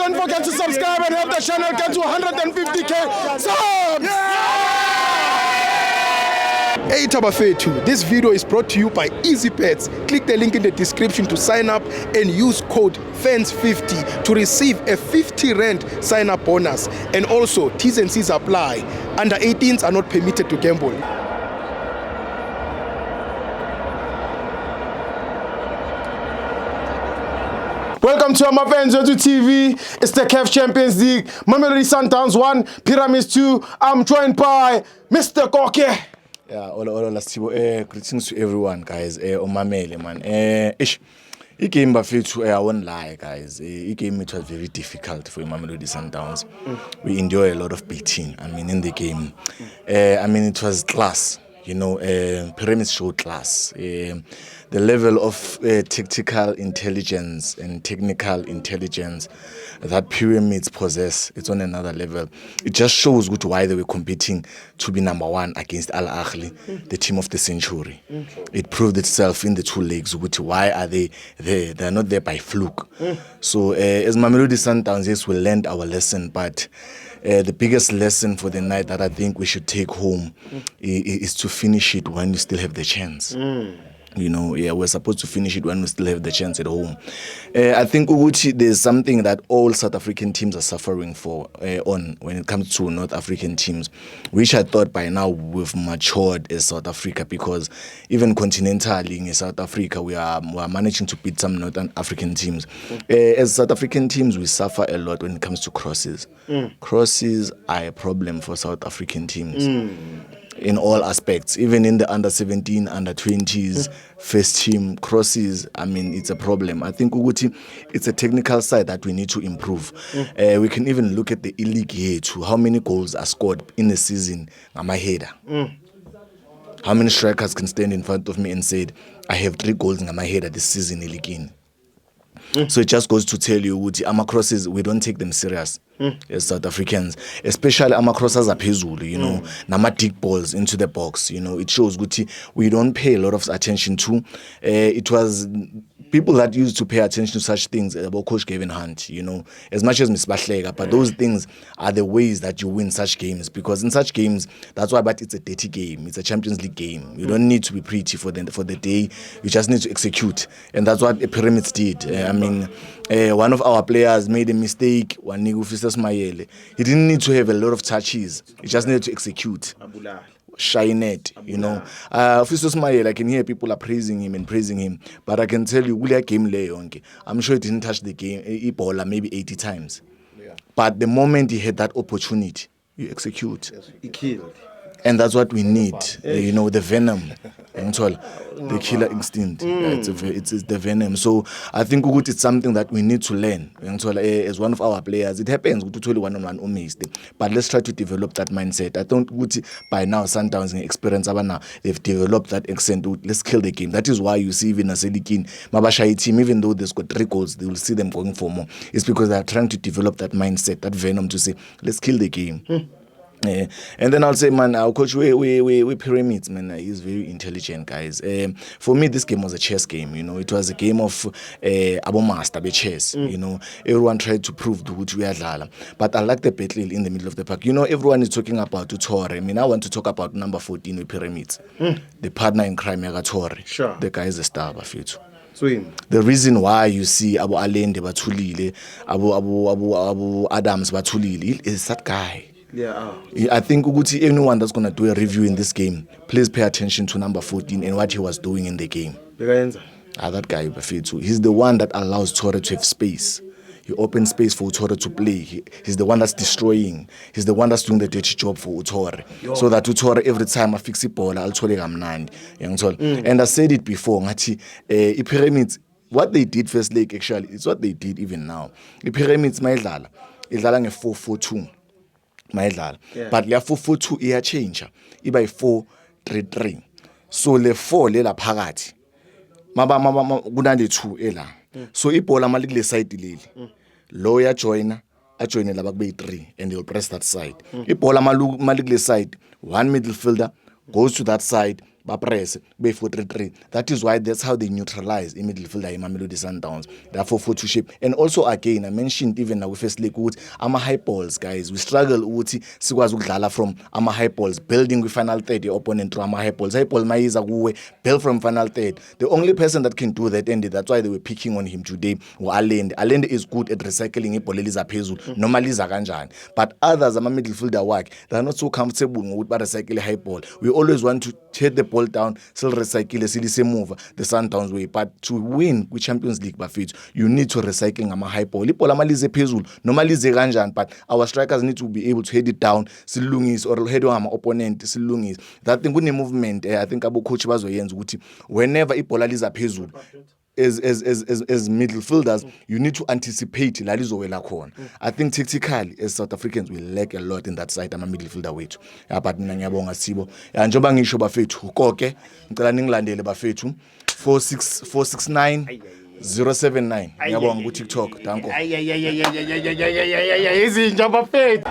don't forget to subscribe and help the channel get to 150k subs. Hey Tabafetu, this video is brought to you by EasyPets. Click the link in the description to sign up and use code FANS50 to receive a 50 rand sign up bonus. And also, T's and C's apply. Under 18s are not permitted to gamble. Welcome to Amafenzo TV. It's the CAF Champions League. Mamelodi Sundowns 1, Pyramids 2. I'm joined by Mr. Koke. Yeah, greetings to everyone, guys. Omamele, man. I game bafethu, I won't lie, guys. I game it was very difficult for Mamelodi Sundowns. We enjoy a lot of beating. I mean, in the game, it was class. You know, Pyramids showed class. The level of tactical intelligence and technical intelligence that Pyramids possess, it's on another level. It just shows why they were competing to be number one against Al Ahly, the team of the century. It proved itself in the two legs. Why are they there? They're not there by fluke. So as Mamelodi Sundowns, yes, we learned our lesson, but the biggest lesson for the night that I think we should take home is to finish it when you still have the chance. You know, yeah, we're supposed to finish it when we still have the chance at home. I think there's something that all South African teams are suffering for when it comes to North African teams, which I thought by now we've matured as South Africa, because even continentally in South Africa, we are managing to beat some North African teams. As South African teams, we suffer a lot when it comes to crosses. Crosses are a problem for South African teams. In all aspects, even in the under 17, under 20s, first team crosses, it's a problem. I think it's a technical side that we need to improve. We can even look at the E-League here too. How many goals are scored in a season? I'm a header. How many strikers can stand in front of me and say, I have 3 goals in my header this season in League? So it just goes to tell you, Ama crosses, we don't take them serious as South Africans, especially Ama crosses are phezulu, you know, Nama deep balls into the box, you know. It shows we don't pay a lot of attention to. It was people that used to pay attention to such things about Coach Kevin Hunt, you know, as much as Ms. Bashlega, but those things are the ways that you win such games, because in such games, that's why, but it's a dirty game. It's a Champions League game. You don't need to be pretty for the day. You just need to execute. And that's what the Pyramids did. One of our players made a mistake, Wanigu Fistas Mayele. He didn't need to have a lot of touches. He just needed to execute. Shine it, you know. Fistos Mayele, I can hear people are praising him, but I can tell you, I'm sure he didn't touch the game, Ebola, maybe 80 times. Yeah. But the moment he had that opportunity, you execute. Yes, he killed. And that's what we need, you know, the venom, the killer instinct. It's the venom. So I think it's something that we need to learn. As one of our players, it happens to 21-on-1 almost, but let's try to develop that mindset. I don't by now Sundowns experience now they've developed that accent. Let's kill the game. That is why you see even a Selikin Mabashai team, even though they've got 3 goals, they will see them going for more. It's because they are trying to develop that mindset, that venom to say, let's kill the game. And then I'll say, man, our coach, we Pyramids, man, he's very intelligent, guys. For me, this game was a chess game, you know. It was a game of Abo Master, chess, you know. Everyone tried to prove which we are. But I like the battle in the middle of the park. You know, everyone is talking about Tore. I want to talk about number 14 with Pyramids. The partner in crime, Tore. Sure. The guy is a star, Bafethu. Swim. The reason why you see Abu Alende Batulile, Abu Adams Batulile is that guy. Yeah. I think anyone that's going to do a review in this game, please pay attention to number 14 and what he was doing in the game. That guy, he's the one that allows Tore to have space. He opens space for Tore to play. He's the one that's destroying. He's the one that's doing the dirty job for Tore. So that Tore, every time I fix a ball, I'll tell him And I said it before, Pyramids, what they did first leg actually, it's what they did even now. The Pyramids, Maidlala, is a 4-4-2. Yeah. But le 4-4-2 iya change iba 4-3-3. So le 4 lela phakathi maba kunale 2 ela. So ibhola mali kule side leli lo ya joiner a joiner laba kube 3 and they'll press that side. Ibhola mali kule side, one midfielder goes to that side, bapress be 4-3-3. That is why that's how they neutralize in midfielder Mamelodi Sundowns. Therefore 4-2 and also again I mentioned even now with first league ukuthi ama high balls guys we struggle ukuthi sikwazi ukudlala from ama high balls building with final third the opponent through ama high balls mayiza kuwe build from final third. The only person that can do that and that's why they were picking on him today Allende is good at recycling ibhola eliza phezulu noma liza kanjani, but others ama midfielder work they are not so comfortable ngokuthi ba recycle high ball. We always want to hit the ball down still recycle silise move the Sundowns way, but to win with Champions League bafethu you need to recycling ama high ball ibhola malize phezulu noma lize kanjani, but our strikers need to be able to head it down silungise or head on ama opponent silungise that thing kune movement. I think abo coach bazoyenza ukuthi whenever ibhola liza phezulu as midfielders you need to anticipate la lizowela khona. I think tactically as South Africans we lack a lot in that side ama midfielder wethu. But mina ngiyabonga Sibo njengoba ngisho bafethu konke ngicela ningilandele bafethu 469 079 ngiyabonga ku TikTok danko izinja bafethu.